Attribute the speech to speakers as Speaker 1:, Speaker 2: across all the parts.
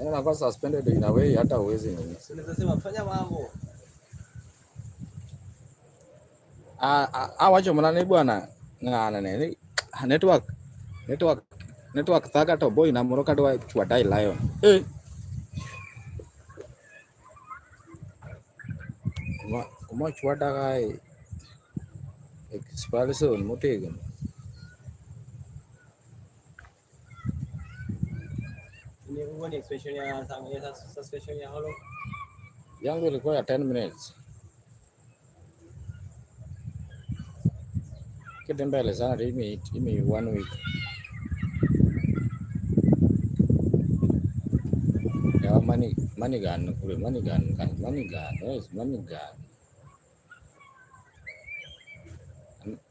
Speaker 1: Anakuwa suspended in a way hata uwezi nini.
Speaker 2: Unasema fanya mambo.
Speaker 1: Wacho mnane bwana ngana nini network thaga to boy na moro kadwa chwata i lion. Kuma chwata kai expulsion motego.
Speaker 2: Ni uone expression ya suspension ya holo.
Speaker 1: Yangu ilikuwa ya 10 minutes. Mbele sana ime 1 week. Ya money gun kule money gun. Yes, money gun.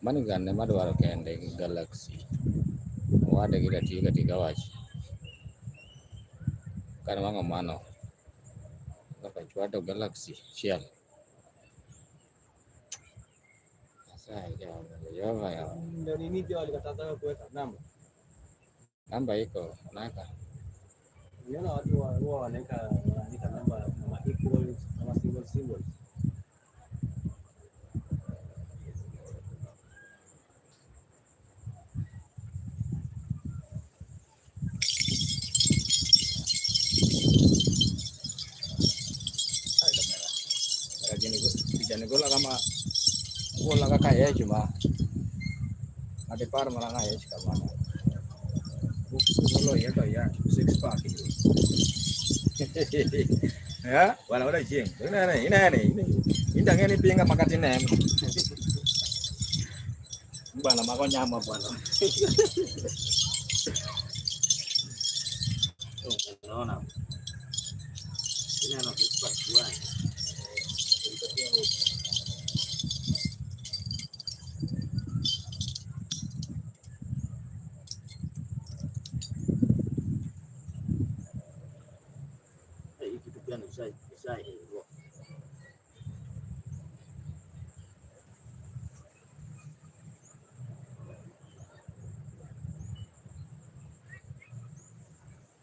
Speaker 1: Money gun ne madwaro kende Galaxy. Wade gila tiga wachi. Kana wango mano. Kapa chwado Galaxy chiel.
Speaker 2: Ndio nini ndio alikataza kuweka
Speaker 1: namba iko naka.
Speaker 2: Unaona watu huwa wanaandika namba kama equals kama symbols.
Speaker 1: Gola kama gola kaka ya cuma ada par malah ya cuma gola ya to ya 6 pack ya wala jeng ini dangen ini pinga makati nem bana mako nyama bana unaona ini ana kipas buah.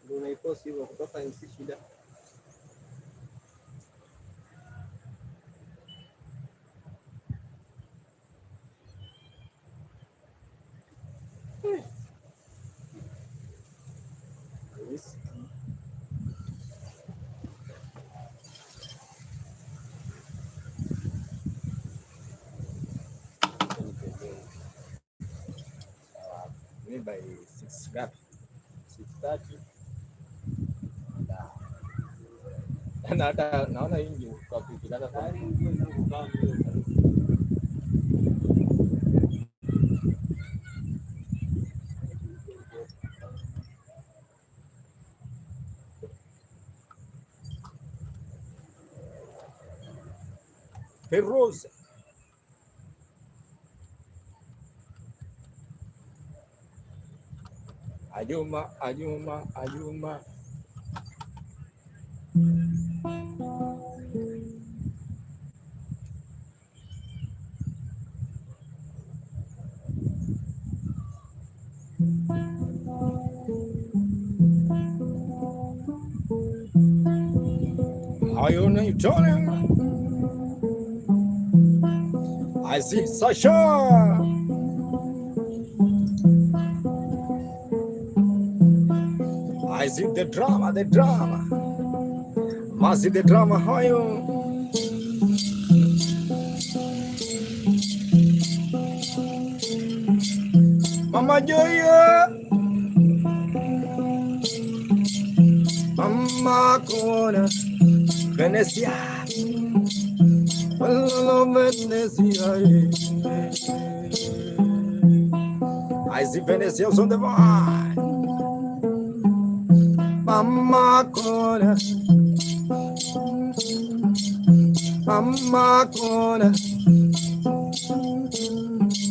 Speaker 2: Ndio naiposti hivyo kutoka nchi shida.
Speaker 1: By 6 gap 6:30 naona hii kwa kukilala kwa Ferrosa. Ayuma. Ayuna Johnny. I see Sasha. I see the drama. I see the drama. How you? Mama Joya. Mama Kona. Venecia. Venecia. I see Venecia on the vine. Mama Kona.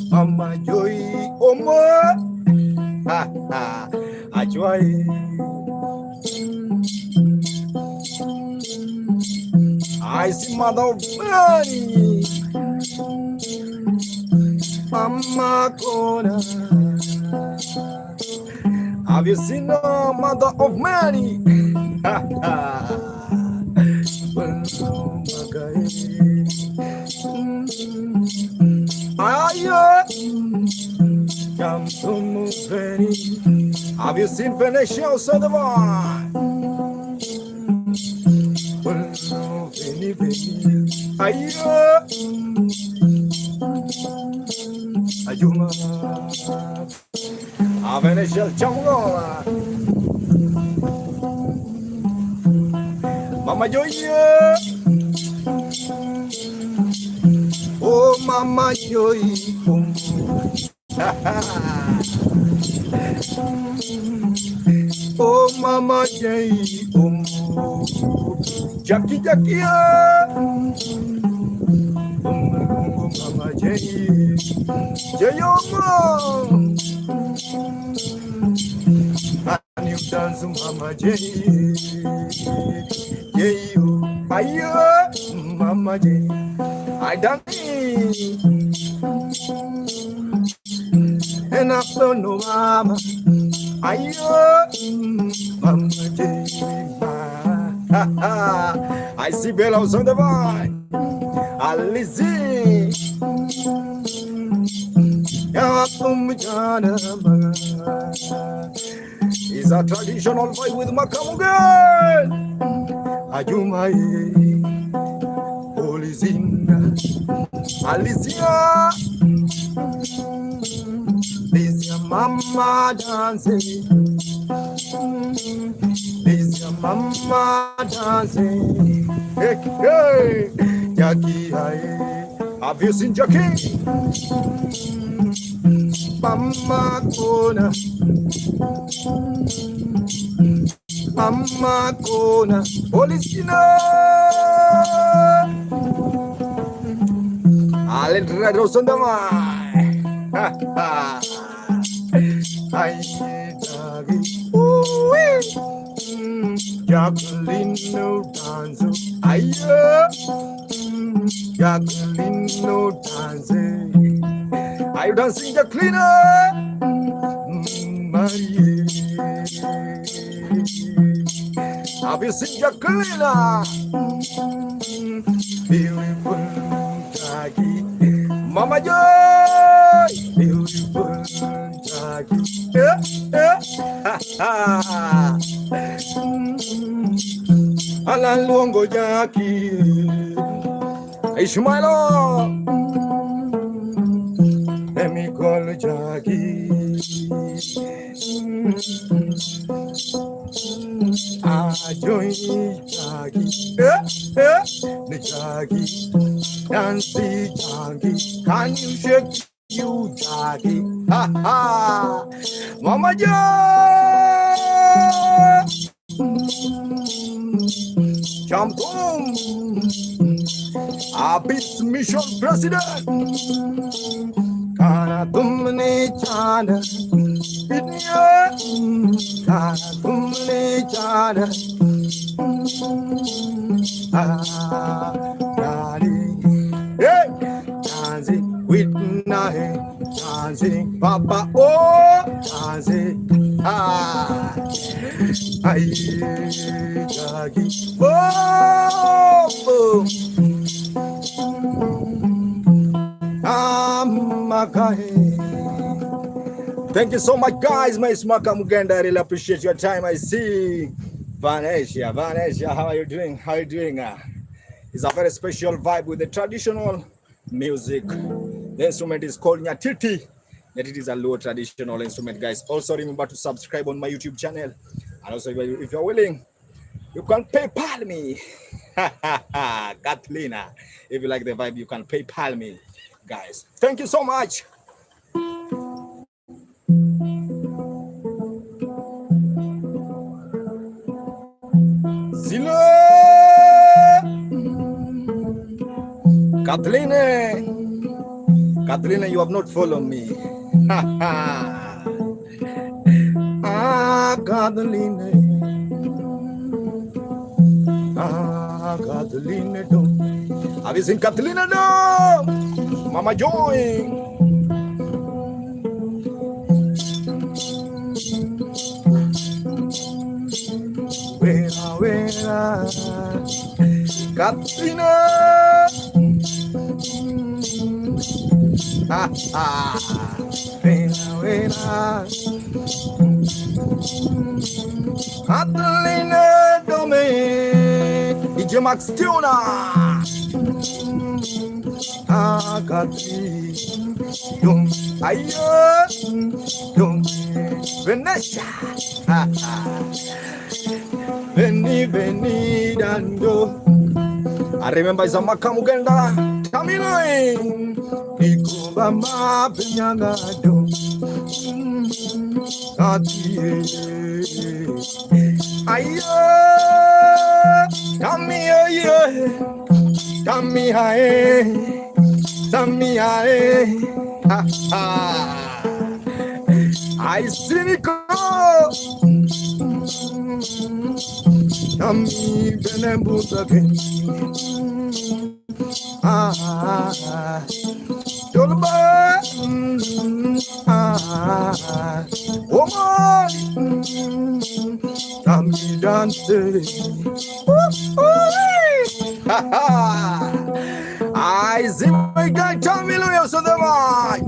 Speaker 1: Mama Joy. Omo. Ajoy. I see mother of money. Mama Kona. Have you seen no mother of money? Have you seen Venetia so the one? Ayuma Venetia Changola Mama Joya Oh Mama Joy Oh Mama Joy Jackie Jackie Mama Joy Jayoma and you dance Mama Joy Ayo Mama Joy I dance and I don't know Mama Ayo Mama Joy I see bellows on the vine Alizi is a traditional fight with Makamugan Ajumai Olizinga Alicia This your mama dancing This your mama dancing Hey, hey Jackie, have you seen Jackie? Mama Kona Mama Kona Policina Alendra Rosandama Ay Jacqueline no danzo Ayo Jacqueline no danzo Are you dancing Jacqueline? Marie Have you seen Jacqueline? Beautiful Jackie Mama Joy Beautiful Jackie Alan Luongo Jackie Ishmaelo Let me call Jackie Join Jackie Jackie Nancy Jackie Can you shake you Jackie Ha ha Mama Joy Jump home Abis Mission President Kana tumne chana Pitya Kana tumne chana Nani Hey Dancing with Nahe Dancing Papa Oh Dancing Aye Jackie Oh Thank you so much, guys. My Smaka Muganda, I really appreciate your time. I see Vanesia, how are you doing? It's a very special vibe with the traditional music. The instrument is called Nyatiti. Nyatiti is a low traditional instrument, guys. Also remember to subscribe on my YouTube channel. And also, if you're willing, you can PayPal me. Kathleen, if you like the vibe, you can PayPal me. Guys, thank you so much. Zilo Kathleen, you have not followed me. Kathleen, Kathleen, don't. Have you seen Kathleen? No, Mama Joy. Katrina. Wena. Katrina Dome. DJ Max Tuna. Katri. Dum. Ayo. Dum. Venetia. Veni dando. I remember Zamaka Mugenda. Tamiloi. Nikubama Pinyangado. Ayo. Tami hae. I cynical. Tami benembutage. Dolba. Woman. Tami dance. I see my guy Tommy Lewis on the mic.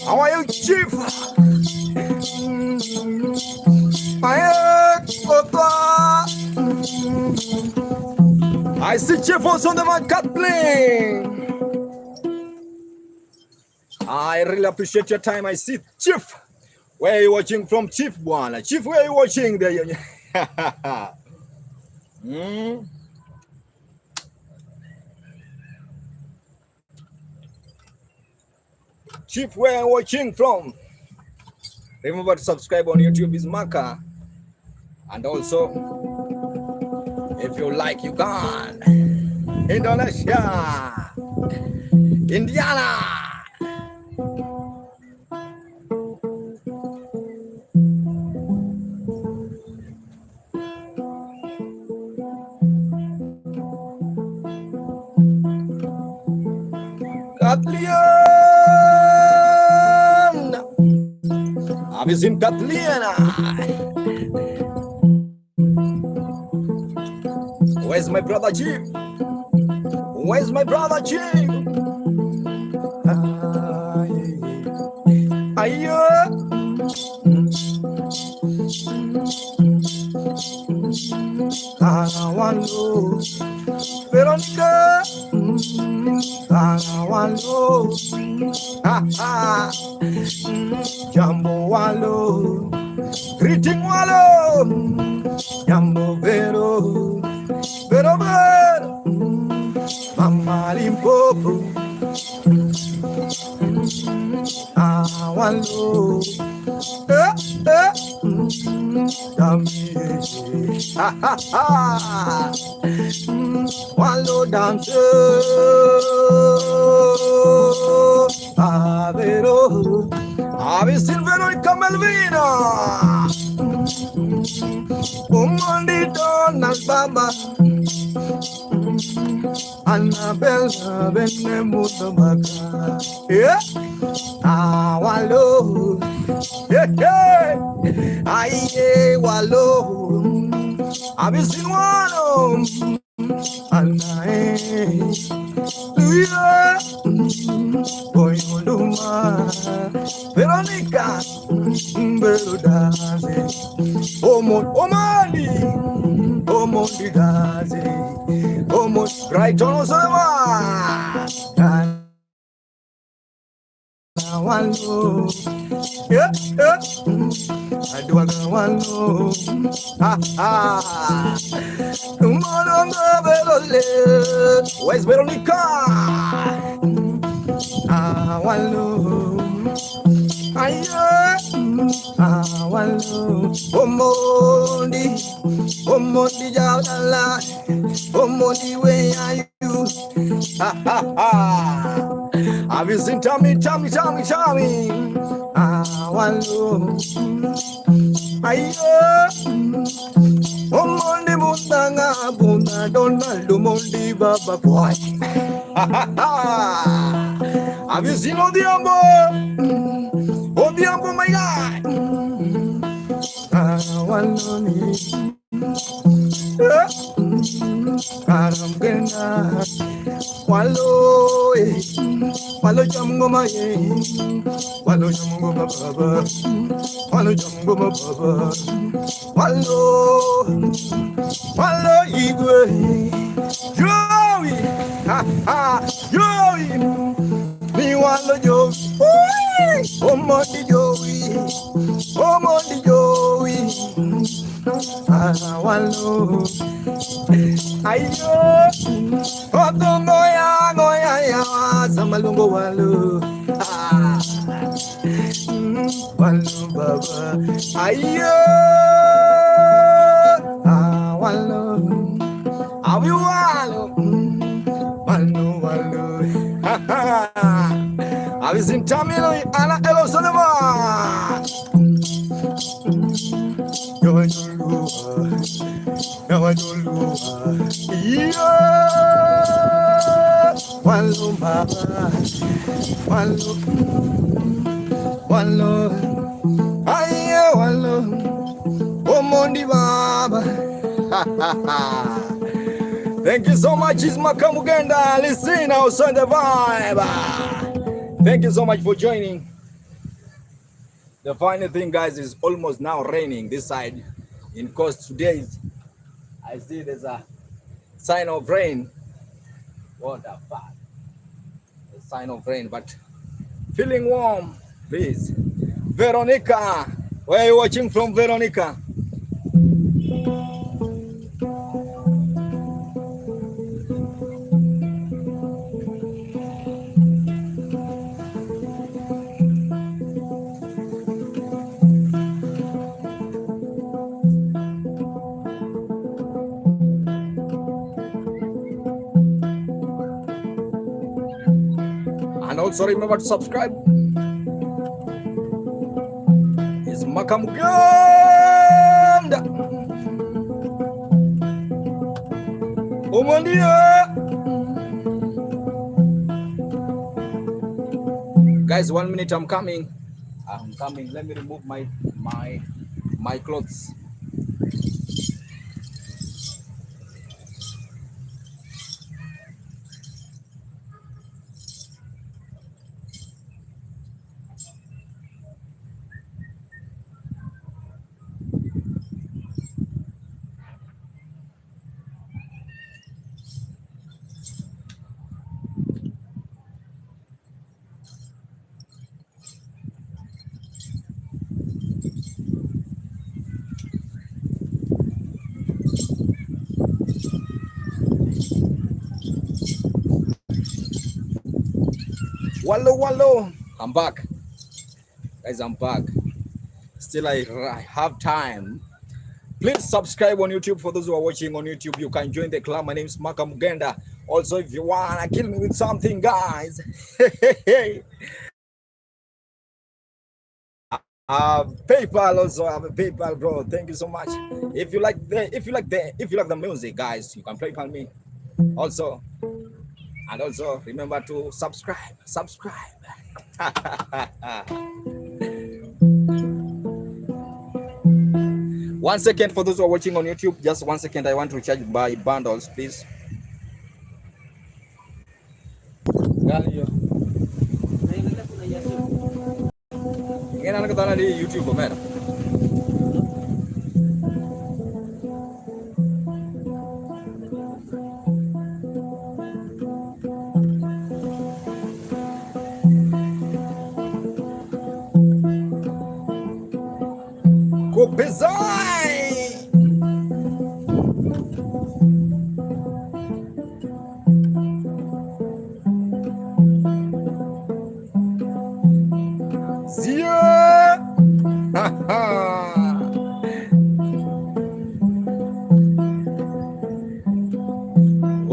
Speaker 1: How are you, Chief? I see Chief also on the mic, Kathleen. I really appreciate your time. I see Chief. Where are you watching from, Chief Bwana? Chief, where are you watching there? Chief, where are you watching from? Remember to subscribe on YouTube is Maka. And also, if you like, you can. Indonesia. Indiana. Kathleen. Have you seen Kathleen? Where's my brother Chief? Where's my brother Chief? Ayo. Karawalo, Veronica. Karawalo, Jambo Walo, Greeting Walo, Jambo Vero, Vero Vero, Mama Limpopo, Walo, Walo dancer, Avero, Ave Silvero Melvina, Umundi Donald Baba, Annabella Benemutamaka, Walo, Aye, Walo, Ave Silvano. Veronica, right on one low, yeah, I do one low, where's Veronica? One low, one low, Omondi, Jala, Omondi, where are you? Have you seen Tommy? One low, Omondi Mundanga, Bunda, Donald, Mondi, Baba, boy. Have you seen Odiambo? Odiambo, my God. One low, Aramgena walo walo jamngoma walo jamngoma baba walo jamngoma baba walo igwe Joey Joey mi walo Joey Omondi Joey walo ayo otongo ya zamalungo walo walo baba ayo walo awi walo awi zintamilo ala elo sonoma Walo baba, walo, aye walo, omondi baba. Thank you so much, it's Makamugenda. Listen now, on the vibe. Thank you so much for joining. The funny thing, guys, is almost now raining this side. In course today, I see there's a sign of rain. What the fuck? A sign of rain, but feeling warm, please. Veronica, where are you watching from, Veronica? And also remember to subscribe. It's Makamuganda. Omondia. Guys, 1 minute, I'm coming. Let me remove my clothes. Wallo, I'm back. Guys, I'm back. Still, I have time. Please subscribe on YouTube. For those who are watching on YouTube, you can join the club. My name is Makamugenda. Also, if you wanna kill me with something, guys, PayPal also. I have a PayPal, bro. Thank you so much. If you like the music, guys, you can PayPal me. Also, and also remember to subscribe. 1 second for those who are watching on YouTube. Just 1 second. I want to recharge my bundles, please. YouTube, man.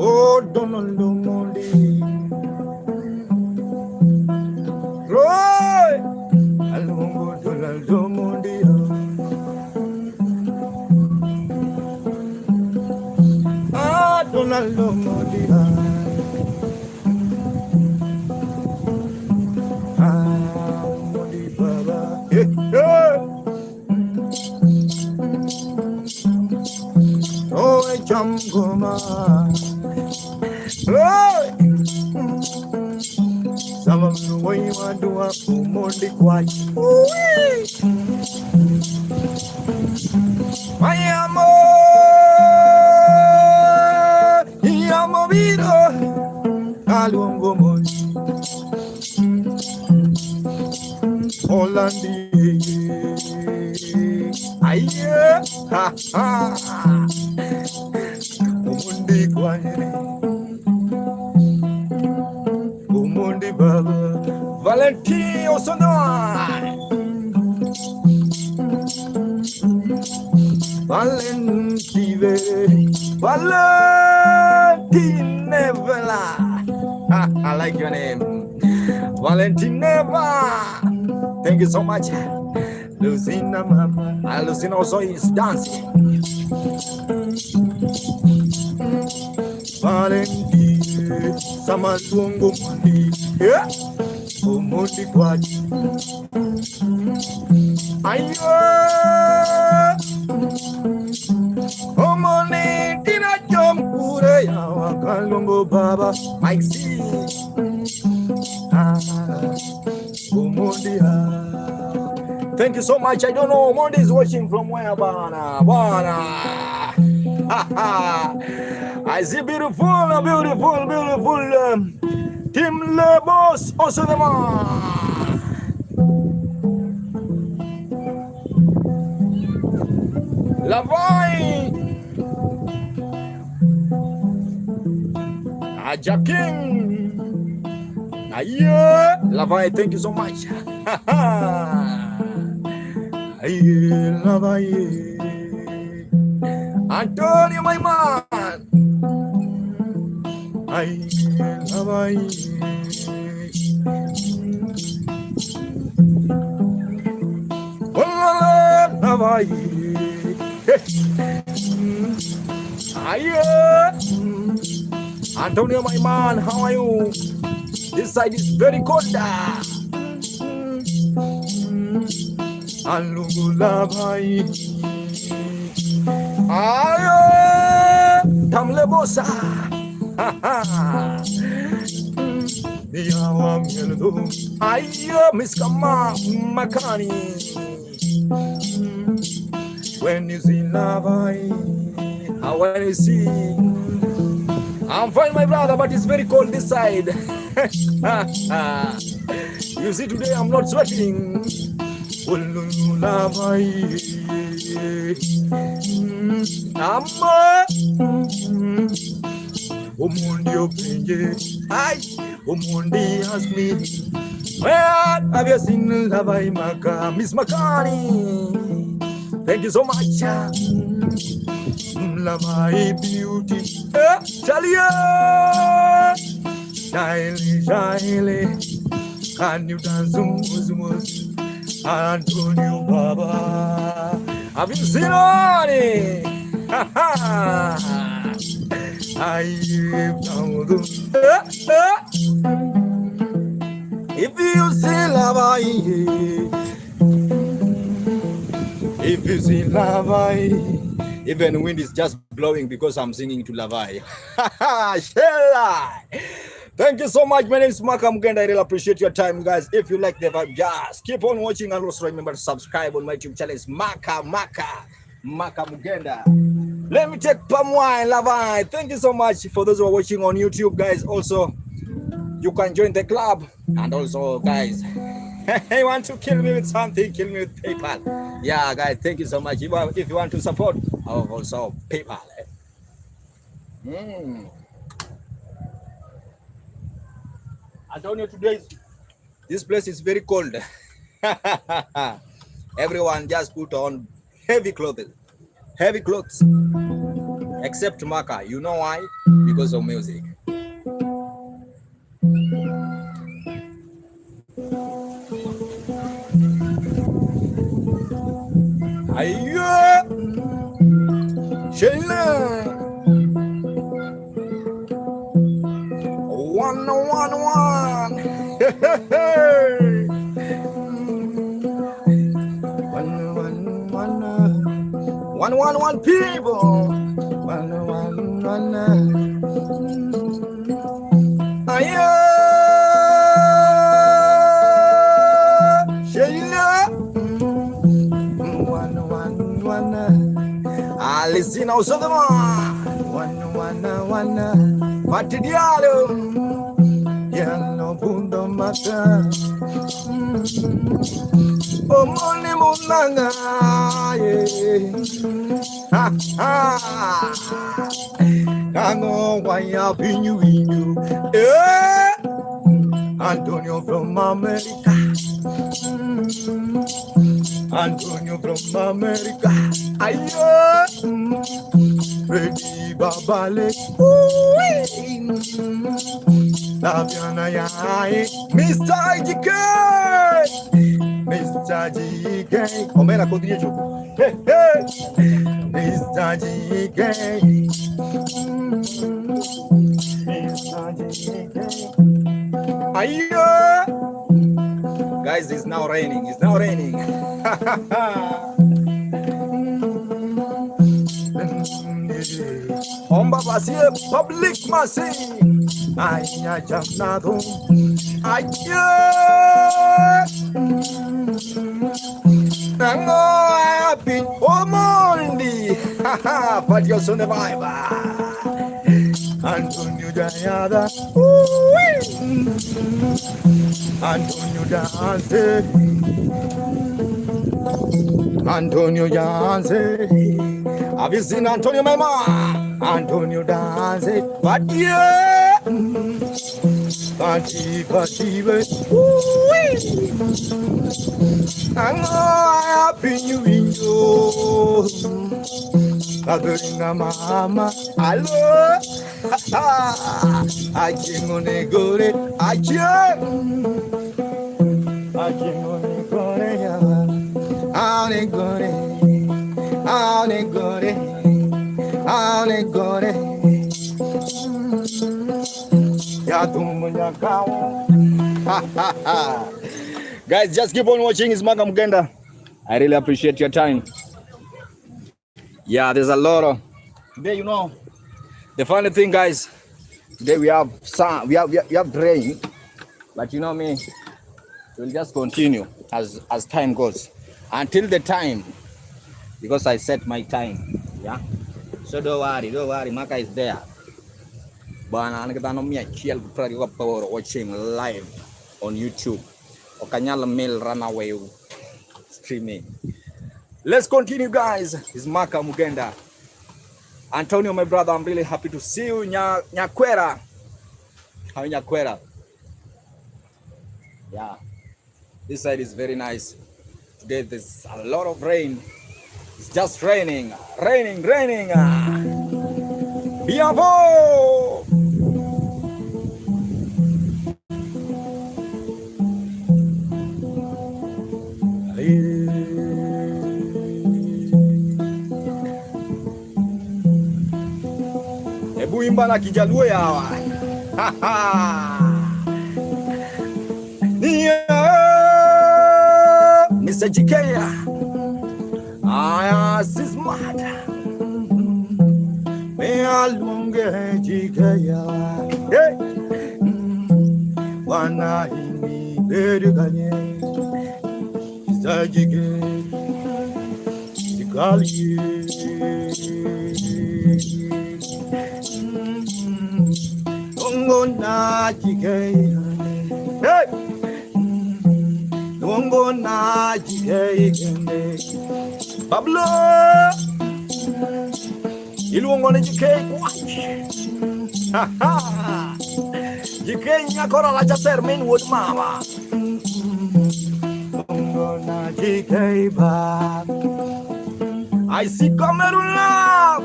Speaker 1: Oh, Donald Mondi. Roy! Alongo Donald Mondi. Ah, Donald Mondi. Mondi Baba. Hey, hey. Samgoma. Hey! Some of the way you want to have more quiet. My amor, amo vivo, algo muy. Holandi, aye, ha ha, umundi kwani, umundi baba, Valentino Sonora, Valentine, Valentine Vela, I like your name, Valentine Vela. Thank you so much. Lucina Mama. Lucina also is dancing. Valentine. Samalungu Mundi. Yeah. Umundi Kwaji. Ayo. Omone Tina Jompure Yawa Kalungu Baba. Mike C. Thank you so much. I don't know. Monday is watching from where, Bana? I see beautiful Team Lebos also the man. Lavai Ajaking. Aye, Lavai, thank you so much. Aye, Lavai. Antonio, my man. Aye, Lavai. Oh, Lavai. Aye, Antonio, my man, how are you? This side is very cold. Alungulabai. Ayo, tamlebosa. Miyawa mieldo. Ayo, Miss Kama Makani. When you see Lavai, when you see, I'm fine, my brother, but it's very cold this side. You see, today I'm not sweating. Amma Omundi Openje. Omundi ask me, where have you seen Lavai Maka? Miss Makani. Thank you so much. Lavai beauty. Chalia. Shily, can you dance zumus? Antonio Baba, have you seen it? If you see Lavai, if you see Lavai, even the wind is just blowing because I'm singing to Lavai. Thank you so much. My name is Maka Mugenda. I really appreciate your time, guys. If you like the vibe, just keep on watching and also remember to subscribe on my YouTube channel. It's Maka Mugenda. Let me take palm wine, Lavai. Thank you so much for those who are watching on YouTube, guys. Also, you can join the club. And also, guys, you want to kill me with something, kill me with PayPal. Yeah, guys, thank you so much. If you want to support, I have also PayPal. Antonio, today this place is very cold. Everyone just put on heavy clothes, except Maka. You know why? Because of music. Ayo, Sheila. 111. One people. 111. Ayo, Sheila. Alisina usodama. Wana. Patidialo. Yano bundo maka. Omoni munanga. Kango waya pinyu. Antonio from America. Antonio from America. Ayo, ready babale. Labiana ya, Mr. GK, Mr. GK. Omera continue jogo. Hey, Mr. GK, Mr. GK. Ayo, guys, it's now raining. It's now raining. Omba basie public masi. Aya jamnado. Aya. Nango happy omondi. But you're so vibe. Antonio Dayada. Antonio dance. Antonio dance. Have you seen Antonio, my man? Antonio dance. But yeah. Party. I know I have been you. Adoringa mama. Hello. I came on a gore. I came on a gore. Guys, just keep on watching. It's Maka Mugenda. I really appreciate your time. Yeah, there's a lot of today, you know. The funny thing, guys, today we have sun, we have rain, but you know me, we'll just continue as time goes until the time, because I set my time. Yeah, so don't worry, Maka is there. But I'm watching live on YouTube. Okanyala mail runaway streaming. Let's continue, guys. It's Maka Mugenda. Antonio, my brother, I'm really happy to see you. Nyakwera. How Nyakwera? Yeah. This side is very nice. Today there's a lot of rain. It's just raining. Bienvenue. Ebu imba na Kijaluo yawa. Mr. GK. Aya sis mad. Me alunge GK yawa. Hey. Wana imi beruganye. Mr. GK. Sikali. Na GK, hey, Longo na GK, Pablo, Ilungo na GK, GK nyakora la jaser main wood mama, Longo na GK ba, I see Cameroon love,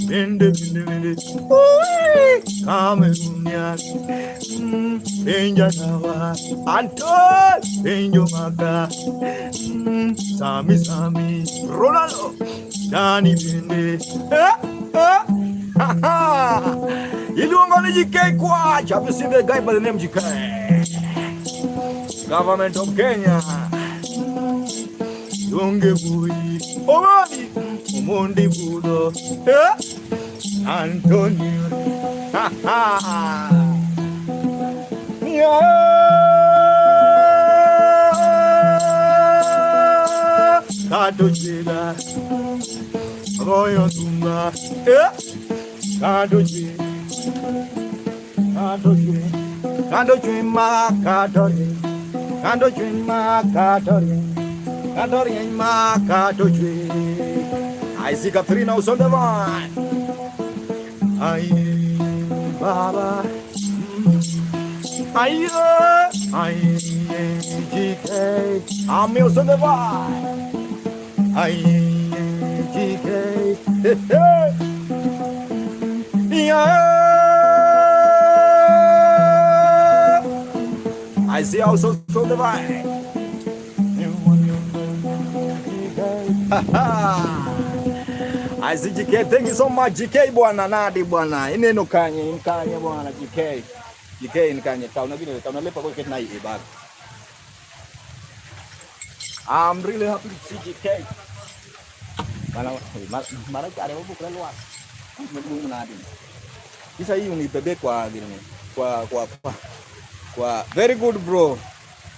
Speaker 1: Binde, Cameroonian, Benjanawa, Anton, Benjomaka, Sami, Ronaldo, Dani Binde, you don't want to GK Quatch. Have you seen the guy by the name GK? Government of Kenya. Yonge boy, Omani, Omondi Budo, Antonio. Ha ha. Yeah. Kato chega. Royo tumba. Yeah. Kato chega. Kato chega. Kato chega. Kato chega. Kato chega. Kato chega. Kato chega. Kato chega. I see Katrina was on the line. Aye, Baba. Aye, aye, GK. I'm also the vibe. Aye, GK. Yeah. I see also the vibe. I see GK. Thank you so much, GK bwana nadi bwana. Ineno kanye bwana GK. GK nkanye tauna lepa kwa ketna hii bag. I'm really happy to see GK. Mara kare wabu kwa luas. Mungu nadi. Kisa hii unibebe kwa gini. Kwa very good bro.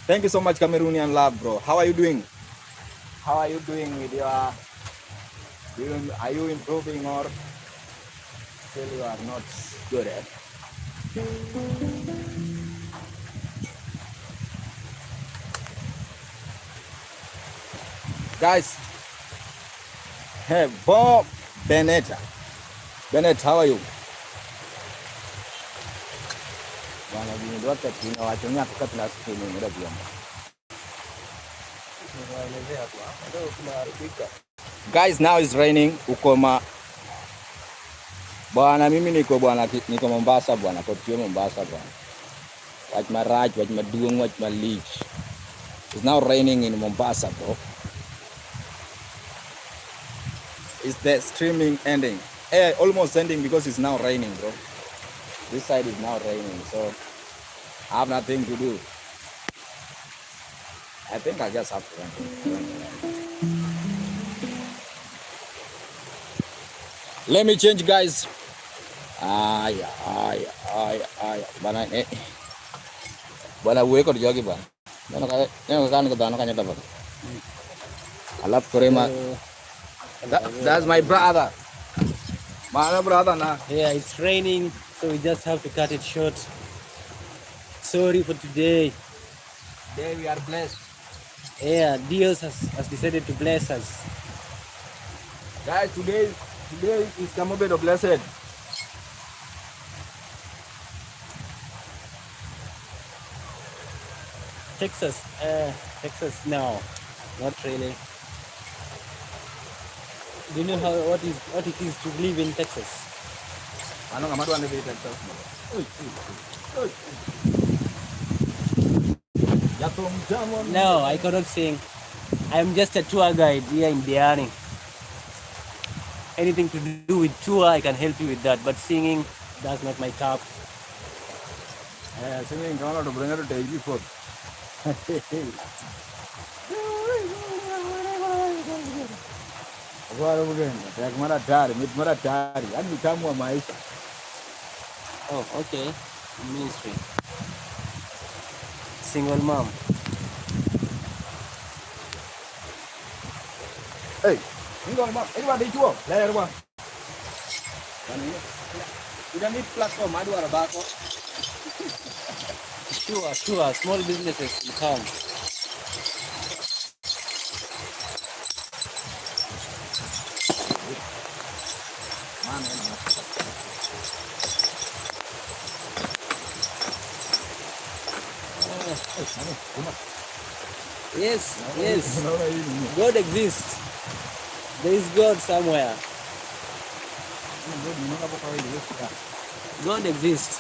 Speaker 1: Thank you so much Cameroonian love bro. How are you doing? How are you doing with your are you improving or still you are not good at? Guys, hey, Bob Bennett, how are you? Bwana bini dote kina wachonya kukatla skini ngira biamba. Guys, now it's raining ukoma. Bwana mimi niko Mombasa bwana, kwa Mombasa bwana. Wach maraj, wach maduong, wach malich. It's now raining in Mombasa, bro. Is the streaming ending? Almost ending because it's now raining, bro. This side is now raining, so I have nothing to do. I think I just have to run. Let me change, guys. Bana uweko jogi bana. Neno kan ko dano kanya dapat. Alap korema. That's my brother. My brother na.
Speaker 2: Yeah, it's raining, so we just have to cut it short. Sorry for today.
Speaker 1: Today we are blessed.
Speaker 2: Yeah, Dios has decided to bless us.
Speaker 1: Guys, today is Kamobedo blessed.
Speaker 2: Texas, no, not really. Do you know what it is to live in Texas?
Speaker 1: I know Amadu and Texas.
Speaker 2: No, I cannot sing. I'm just a tour guide here in Diani. Anything to do with tour, I can help you with that. But singing, that's not my top.
Speaker 1: Singing, I want to bring her to take you for.
Speaker 2: Oh, okay. Ministry. Single mom.
Speaker 1: Hey, single mom. Anybody you? Later one. You don't need platform. I do a back.
Speaker 2: Sure. Small businesses will come. Yes. God exists. There is God somewhere. God exists.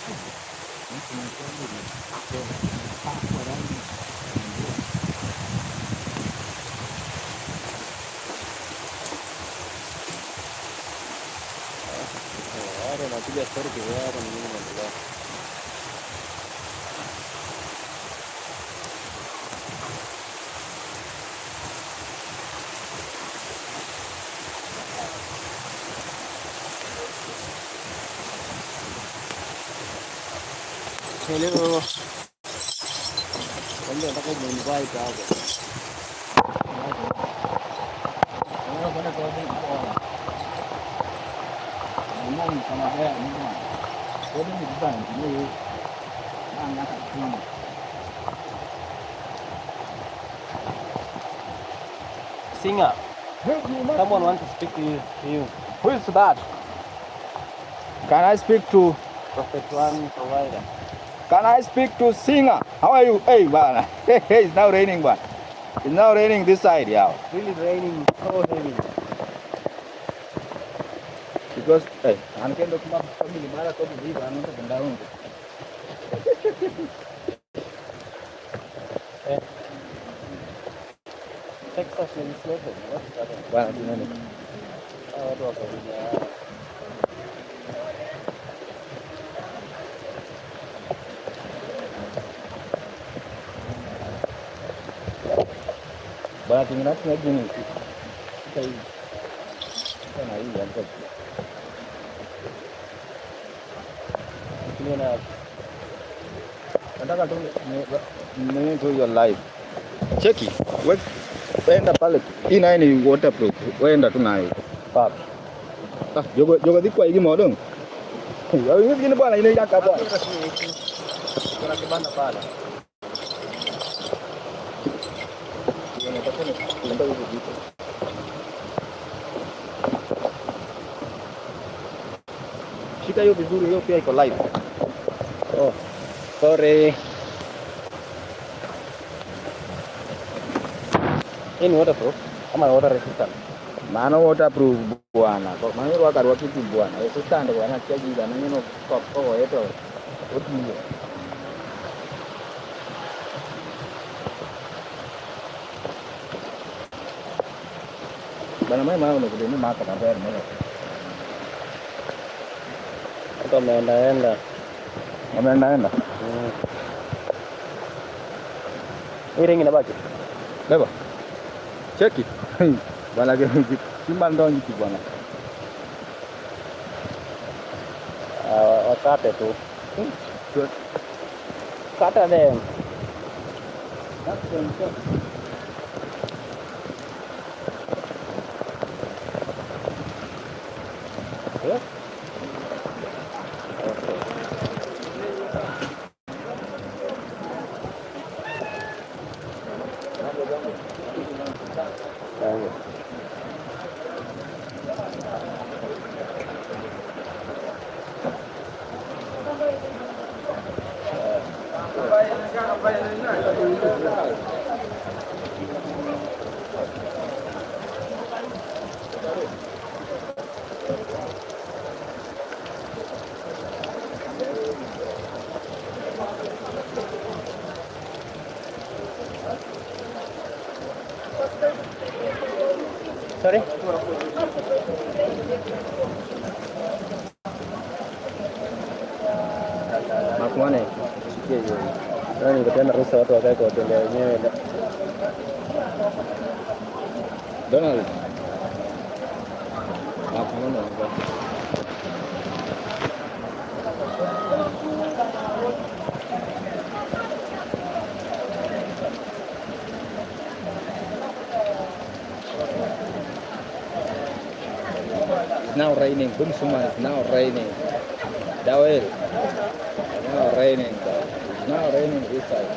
Speaker 2: Napiga story kivyako na mimi naendelea. Hello. Ndio nataka kuinvite hapo. Unaona kwa nini bora? Mimi kama baya mimi. Kwa nini baya mimi? Anga kama singer. Someone wants to speak to you.
Speaker 1: Who is that? Can I speak to
Speaker 2: Prophet One Provider.
Speaker 1: Can I speak to singer? How are you? Hey, man. Hey, it's now raining, man. It's now raining this side, yeah.
Speaker 2: Really raining, so heavy.
Speaker 1: Because, hey, I'm going to come up from the Mara to leave. I'm not going to
Speaker 2: Texas legislature. What is that?
Speaker 1: Well, you know.
Speaker 2: What was it?
Speaker 1: Bana tinggal tu lagi ni. Kita nak ini yang tu.
Speaker 2: Ini nak.
Speaker 1: Anda kan tu ni tu your life. Check it. Wenda pale. Ini waterproof. Wenda tu naik.
Speaker 2: Pak.
Speaker 1: Ah, jogo di kwa hiki modong. Ya ini gini bwana ini ya kapwa.
Speaker 2: Kuna kibanda pale.
Speaker 1: Shika hiyo vizuri, hiyo pia iko live. Oh, sorry.
Speaker 2: Hii ni waterproof ama water resistant?
Speaker 1: Maana waterproof bwana. Kwa maana wakati wa kitu bwana. Resistant bwana kiaji bwana neno kwa yeto. Otiyo. Bana mai unakuja maka na bere mwana.
Speaker 2: Mtu ameenda.
Speaker 1: Ameenda.
Speaker 2: Hii ringi inabaki.
Speaker 1: Leba. Cheki. Bana ke simba ndo nyiki bwana.
Speaker 2: Wakate tu. Kata dem. Sorry?
Speaker 1: Makuane.
Speaker 2: Sikia hiyo. Nani ningependa ruhusa watu wakae kwa hoteli wenyewe.
Speaker 1: Donald. Makuane. It's now raining. Bumsuma is now raining. Dawel. Now raining. It's now raining this side.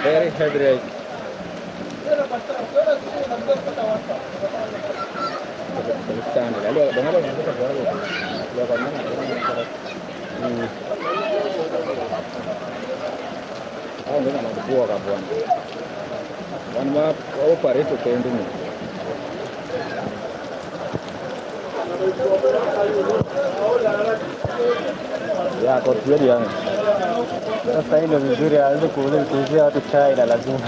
Speaker 1: Very heavy rain. Stand. Hao ndio wanachukua kwa bwana. Wana operate kwa ndani. Ya kwa kweli yani.
Speaker 2: Sasa hii ndio vizuri aanze kuuzia watu chai na lazima.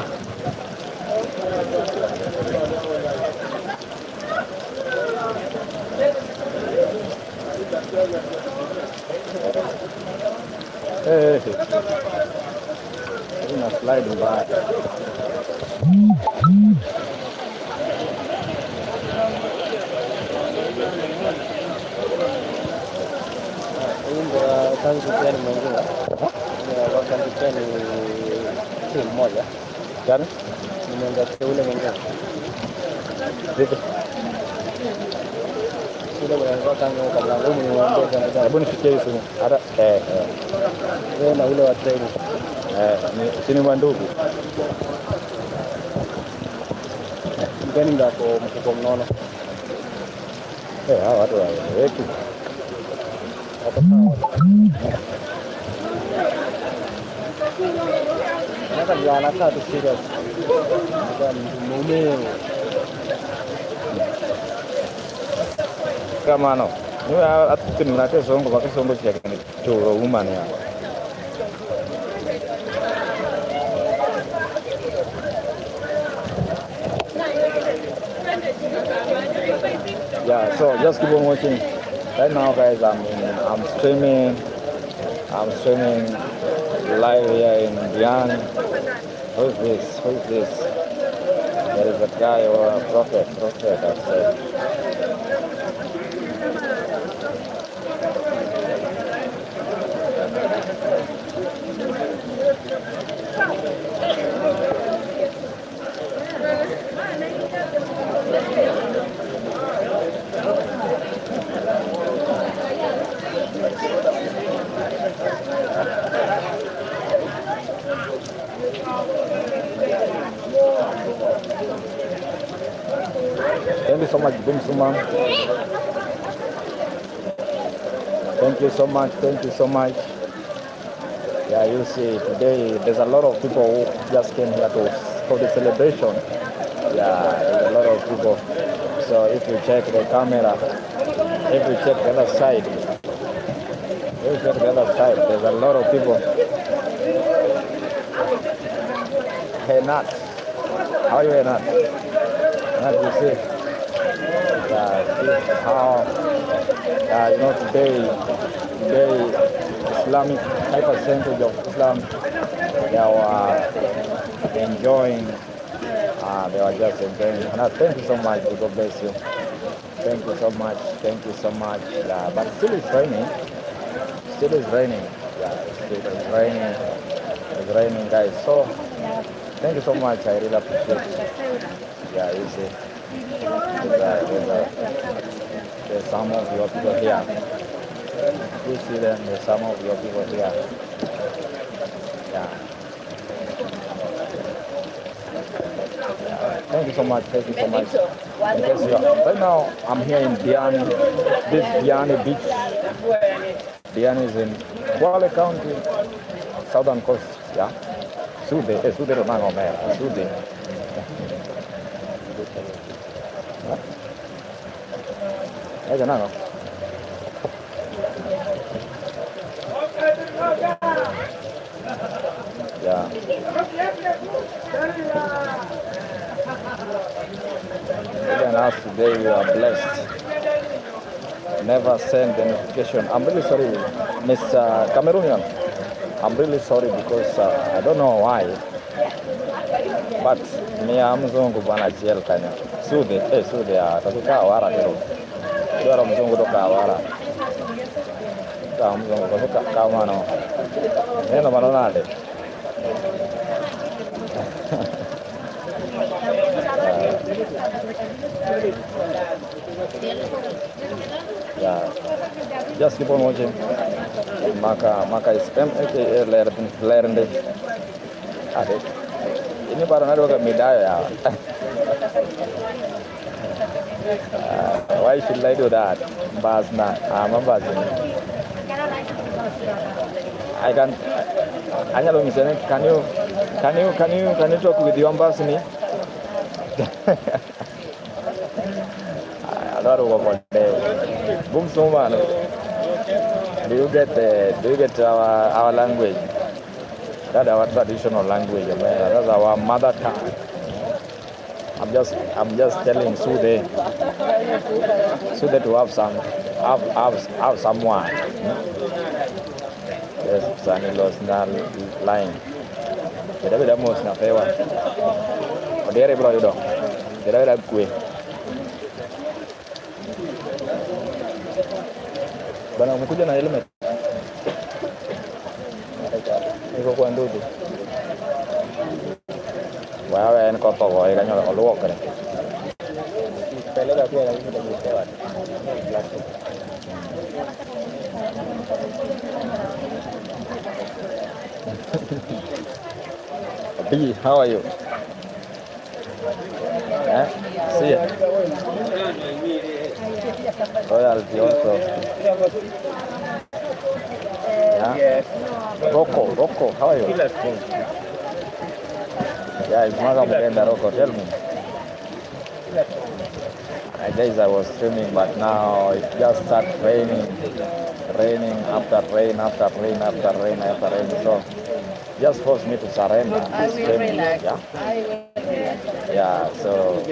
Speaker 1: slide mbaya.
Speaker 2: Tangu tena mwingine. Wakati tena ni timu moja.
Speaker 1: Gani?
Speaker 2: Nimeenda ule mwingine.
Speaker 1: Vipi?
Speaker 2: Ule mwingine tangu kwa mlango nimeongeza na
Speaker 1: hebu nifikie hiyo simu. Hata
Speaker 2: wewe na ule wa training.
Speaker 1: Si ni ndugu.
Speaker 2: Mgeni ndako mkubwa mnono.
Speaker 1: Hawa watu wetu.
Speaker 2: Hapo sawa. Naka anakaa tu serious. Ndio
Speaker 1: Kama no. Niwe atukinulate songo bakisongo cyakene cyoro umane ya. Yeah, so just keep on watching. Right now, guys, I'm streaming live here in Dian. Who is this? There is a guy or a prophet, I'd say. Thank you so much, Bim Sumang. Thank you so much. Yeah, you see, today there's a lot of people who just came here for the celebration. Yeah, there's a lot of people. So if you check the camera, if you check the other side, there's a lot of people. Hey, Nat. How are you, Nat? Nat, you see? How today Islamic high percentage of Islam they were enjoying. They were just enjoying. Thank you so much. God bless you. Thank you so much. But still it's raining. Yeah, it's raining, guys. So thank you so much. I really appreciate it. Yeah, you see. There's some of your people here. You see them, there's some of your people here. Yeah. Thank you so much. Right now, I'm here in Diani. This Diani beach. Diani is in Kwale County, southern coast. Yeah. Sude Romango, man. Sude. Ayo jangan no. Yeah. Even us today we are blessed. Never send the notification. I'm really sorry, Miss Cameroonian. I'm really sorry because I don't know why. But me mzungu bwana jail kanya. Sude atatuka wara kidogo. Ndio mzungu toka wara. Kama mzungu kutoka kama no. Neno manonade. Yeah. Just keep on watching. Maka is lerende. Ade. Ini baru nado ke midaya ya. Why should I do that? Basna, I can. Anya lo misalnya, can you talk with your ambassador? Alvaro Waponde, boom so man. Do you get our language? That's our traditional language, man. That's our mother tongue. I'm just telling Sude to have someone. Yes, Sunny lost now line. beda mos na pewa. Odere bro yudo. Beda kue. Bana umekuja na helmet. Iko kwa ndugu. Wewe ni koto go ega nyolo oluok kare. Peleka pia lakini ndio B, how are you? See ya. Royalty also. Yeah. Rocco, how are you? Yeah, it's Maga Mugenda Rocco, tell me. I guess I was streaming, but now it just started raining after rain. So just forced me to surrender.
Speaker 3: I will relax.
Speaker 1: Yeah.
Speaker 3: I will relax.
Speaker 1: Yeah. So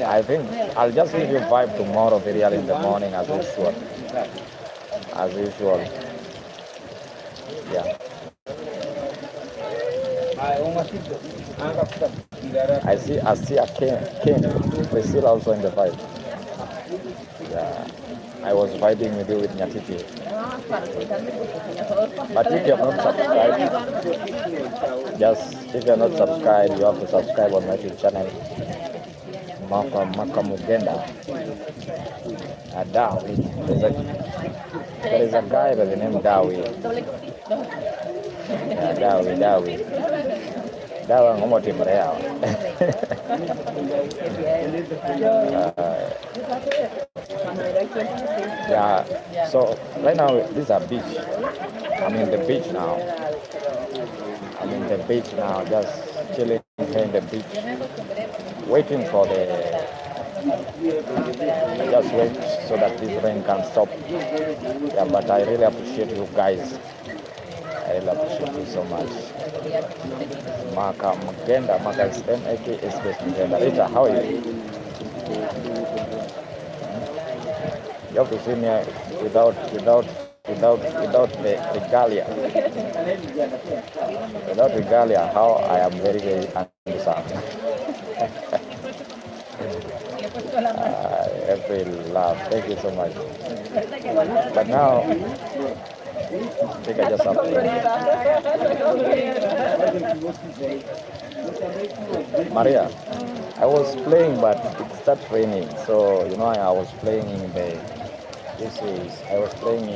Speaker 1: I think I'll just give you vibe tomorrow, very early in the morning, as usual. As usual. Yeah. I see a Ken. We're still also in the vibe. Yeah. I was vibing with you with Nyatiti. But if you have not subscribed, if you are not subscribed, you have to subscribe on my YouTube channel. Maka Mugenda. Dawi. There is a guy by the name Dawi. Dawi. Dawa ngomo timu real. Yeah. So right now this is a beach. I'm in the beach now. Just chilling here in the beach, waiting for just wait so that this rain can stop. Yeah, but I really appreciate you guys. I really appreciate you so much. Maka is M-A-K-S Mugenda. Rita, how are you? You have to see me without the regalia. Without regalia, how I am very, very handsome. Every laugh. Thank you so much. But now, I think I just have to. Maria, I was playing, but it started raining. So, I was playing in the. I was playing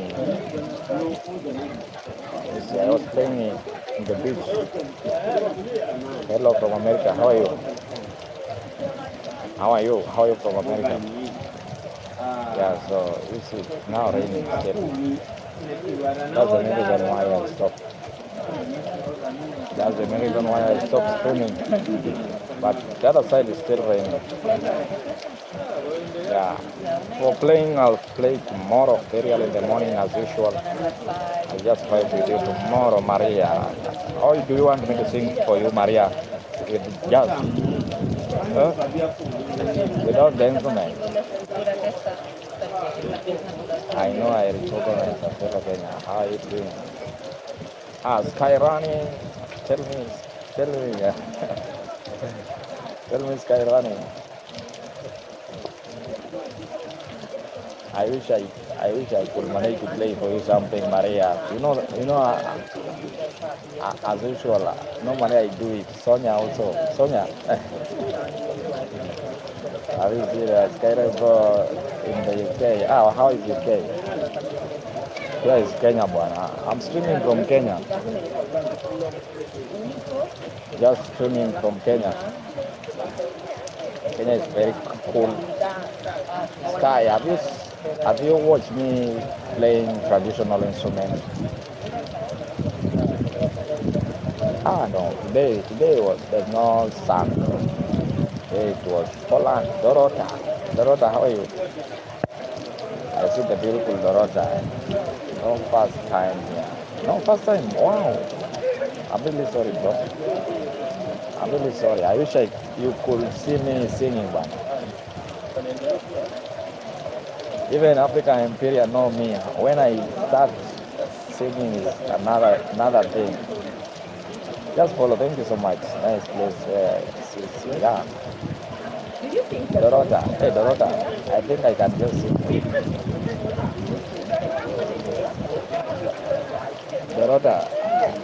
Speaker 1: in the beach. Hello from America. How are you? How are you from America? Yeah, so now raining still. That's the main reason why I stopped. That's the main reason why I stopped streaming. But the other side is still raining. Yeah. For playing, I'll play tomorrow, very early in the morning as usual. I'll just fight with you tomorrow, Maria. Or do you want me to sing for you, Maria? With jazz? Without the instrument? I know I recognize Kenya. How are you doing? Sky running. Tell me. Tell me, Sky running. I wish I could manage to play for you something, Maria. As usual, normally I do it. Sonia also. Sonia. I will see the Skyriver in the UK. How is UK? Where is Kenya, bwana? I'm streaming from Kenya. Just streaming from Kenya. Kenya is very cool. Sky, have you watched me playing traditional instruments? No. Today there's no sun. Today it was Poland. Dorota, how are you? I see the beautiful Dorota. No first time here. No first time. Wow. I'm really sorry, bro. I'm really sorry. I wish you could see me singing, but even African Imperial know me. When I start singing is another thing.
Speaker 4: Just follow. Thank you so much. Nice place. Yeah. Dorota. Hey, Dorota. I think I can just sing for you. Dorota.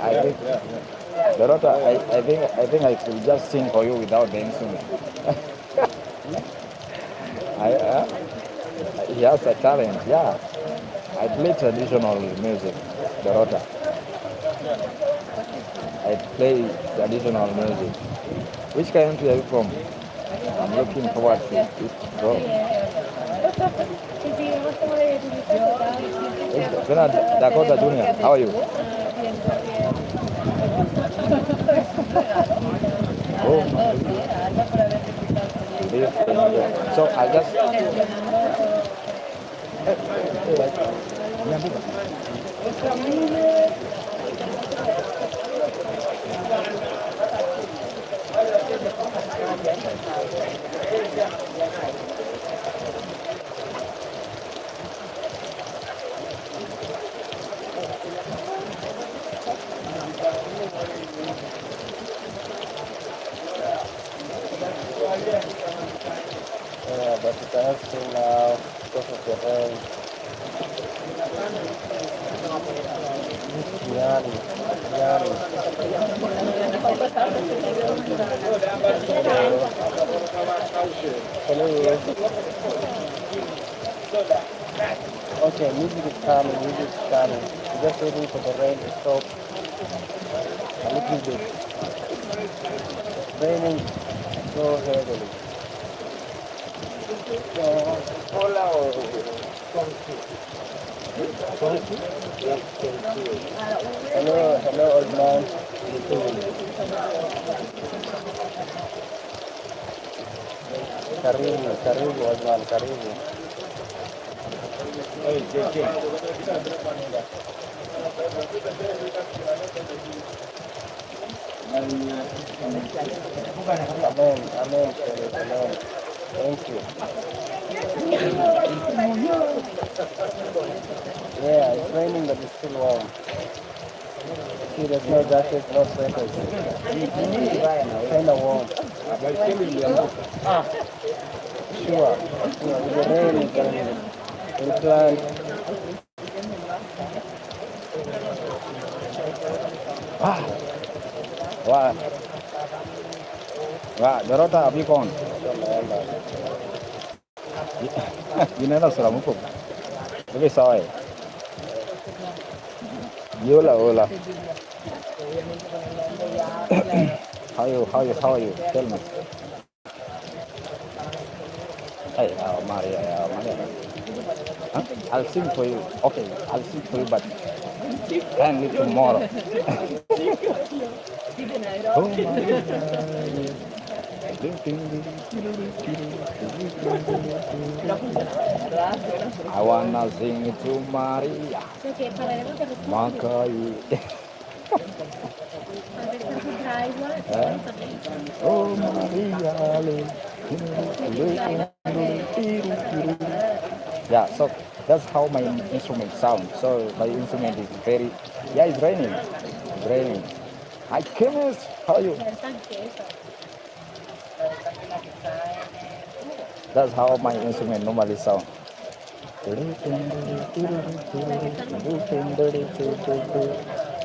Speaker 4: I think. Dorota. I think I could just sing for you without the instrument. I. He has a talent. Yeah. I play traditional music. Dorota. I play traditional music. Which country are you from? I'm looking forward to it, bro. Dakota Junior, how are you? Oh, so I just.
Speaker 2: Yeah, but you cannot sing now because of the rain. Nyari, nyari. Hello. Okay, music is coming, music is coming. We're just waiting for the rain to stop a little bit. It's raining so heavily. Hello, hello, old man. Karibu, karibu, old man, karibu.
Speaker 1: Hey, JK.
Speaker 2: Amen, amen, Philip, amen. Thank you. Yeah, it's raining, but it's still warm. See, there's no jacket, no sweaters. Kind of warm. Sure, sure. With the rain, we can plant.
Speaker 4: Wah, Dorota, have you gone? Ginawa sila mo po. Okay, sorry. Yola, hola. How are you? Tell me. Hey, Maria, Huh? I'll sing for you. Okay, I'll sing for you, but kindly tomorrow. Oh, Maria. I wanna sing to Maria. Makai. Oh Maria. Yeah, so that's how my instrument sounds. So my instrument is very, yeah, it's raining. It's raining. Hi, Kenneth. How are you? That's how my instrument normally sounds.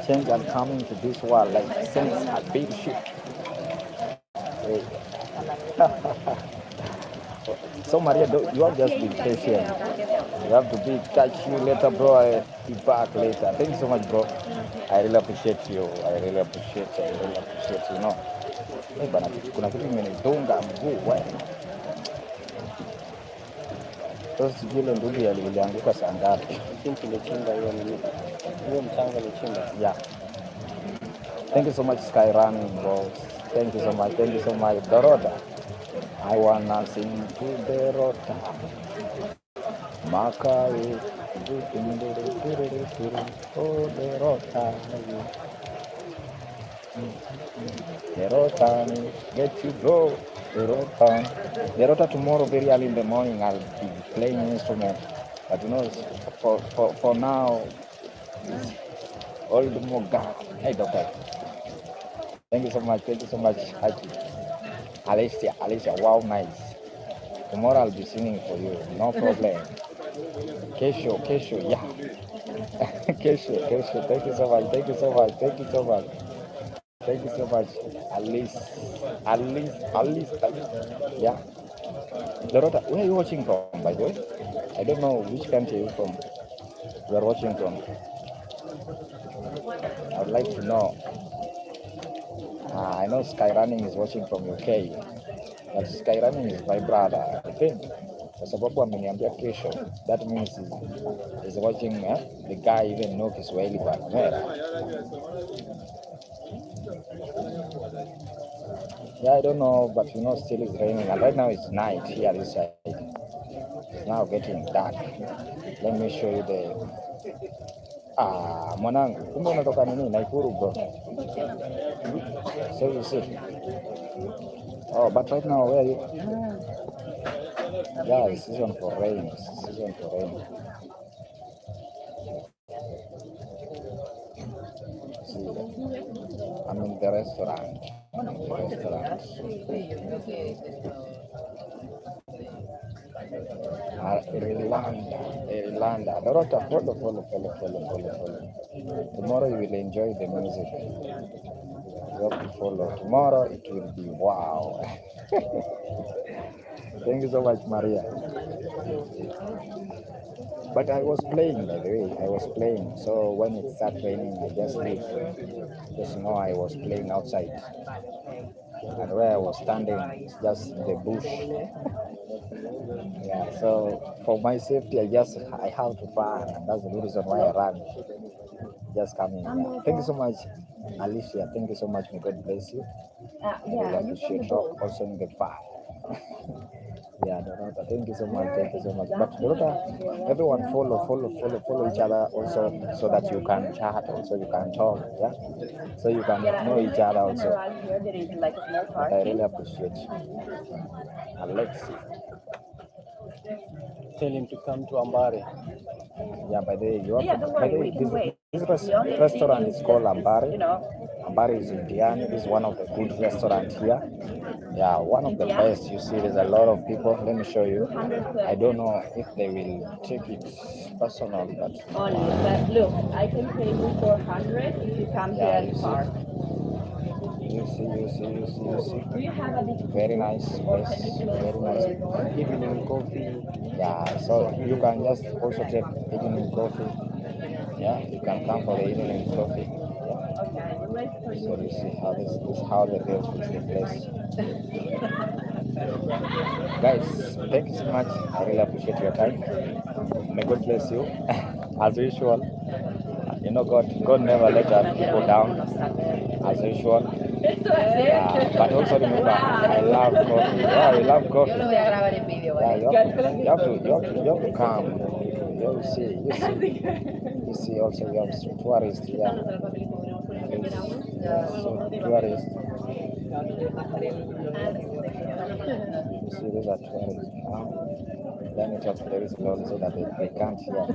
Speaker 4: Change and coming to this world like saints at big ship. So Maria, you have just been patient. You have to be catch you later, bro. I'll be back later. Thank you so much, bro. I really appreciate you. I really appreciate you. No. Eh bana, kuna kitu imenitunga mguu wewe. Sasa sijui ile ndugu ilianguka saa ngapi.
Speaker 2: Think imechimba hiyo nini? Hiyo mchanga imechimba.
Speaker 4: Yeah. Thank you so much, Sky Running, bro. Thank you so much. Thank you so much, Dorota. I wanna sing to Dorota. Makai. Oh, Dorota. Dorota, get you go. Dorota, tomorrow very early in the morning I'll be playing instrument. But you know, for now, it's all the more God. Hey, doctor. Thank you so much. Thank you so much, Haji. Alicia, wow, nice. Tomorrow I'll be singing for you. No problem. Kesho, yeah. Kesho. Thank you so much. Thank you so much. Thank you so much. Thank you so much. Alice. Yeah. Dorota, where are you watching from, by the way? I don't know which country you're from. You are watching from. I would like to know. I know Skyrunning is watching from UK. But Skyrunning is my brother, I think. Kwa sababu ameniambia kesho. That means he's watching the guy even know Kiswahili but yeah, I don't know, but still it's raining. And right now it's night here this side. It's now getting dark. Let me show you the mwanangu, kumbe unatoka nini? Naikuru bro. So you see. Oh, but right now where are you? Yeah, it's season for rain. See, I'm in the restaurant. Irlanda. Dorota, follow. Tomorrow you will enjoy the music. You have to follow. Tomorrow it will be wow. Thank you so much, Maria. But I was playing, by the way. So when it started raining, I just leave. Just I was playing outside. And where I was standing, it's just the bush. Yeah, so for my safety, I have to run, and that's the reason why I ran. Just coming. Yeah. Thank you so much, Alicia. Thank you so much. May God bless you. I really appreciate rock also in the back. Yeah, Dorota, thank you so much. But Dorota, everyone follow each other also, so that you can chat, also you can talk, yeah, so you can know each other also. But I really appreciate you, Alexi.
Speaker 2: Tell him to come to Ambari.
Speaker 4: Yeah, by the way, this restaurant is called Ambari. Ambari is Indian. This is one of the good restaurants here. Yeah, one of the best. You see, there's a lot of people. Let me show you. I don't know if they will take it personal, but
Speaker 3: look, I can pay you 400 if you come here in the park.
Speaker 4: You see.
Speaker 3: Do you have a
Speaker 4: Very nice place. Very nice.
Speaker 2: Evening coffee.
Speaker 4: Yeah, so you can just also take evening coffee. Yeah, you can come for the evening coffee. Yeah. So you see how this is how the girls will take place. Guys, thank you so much. I really appreciate your time. May God bless you. As usual, God never let our people down. As usual. But also remember, I love coffee. Yeah, I love coffee. Yeah, you have to come. You see also you have tourists here. So tourists. You see these are tourists now. Let me talk very slowly so that they can't hear me.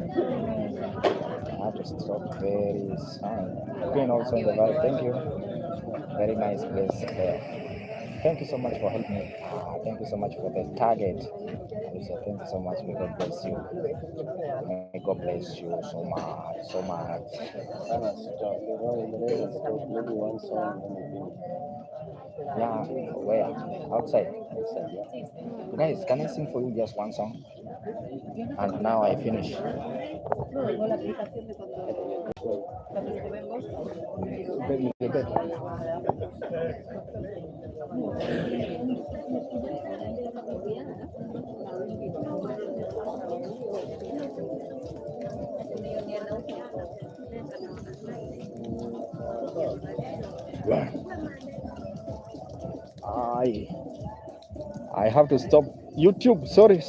Speaker 4: I have to stop very soon. Queen also in the vibe. Thank you. Very nice place there. Thank you so much for helping me. Thank you so much for the target. Alicia, thank you so much. May God bless you. May God bless you so much.
Speaker 2: Maybe one song
Speaker 4: Yeah, where? Outside. Yeah. Guys, can I sing for you just one song? And now I finish. I have to stop YouTube. Sorry.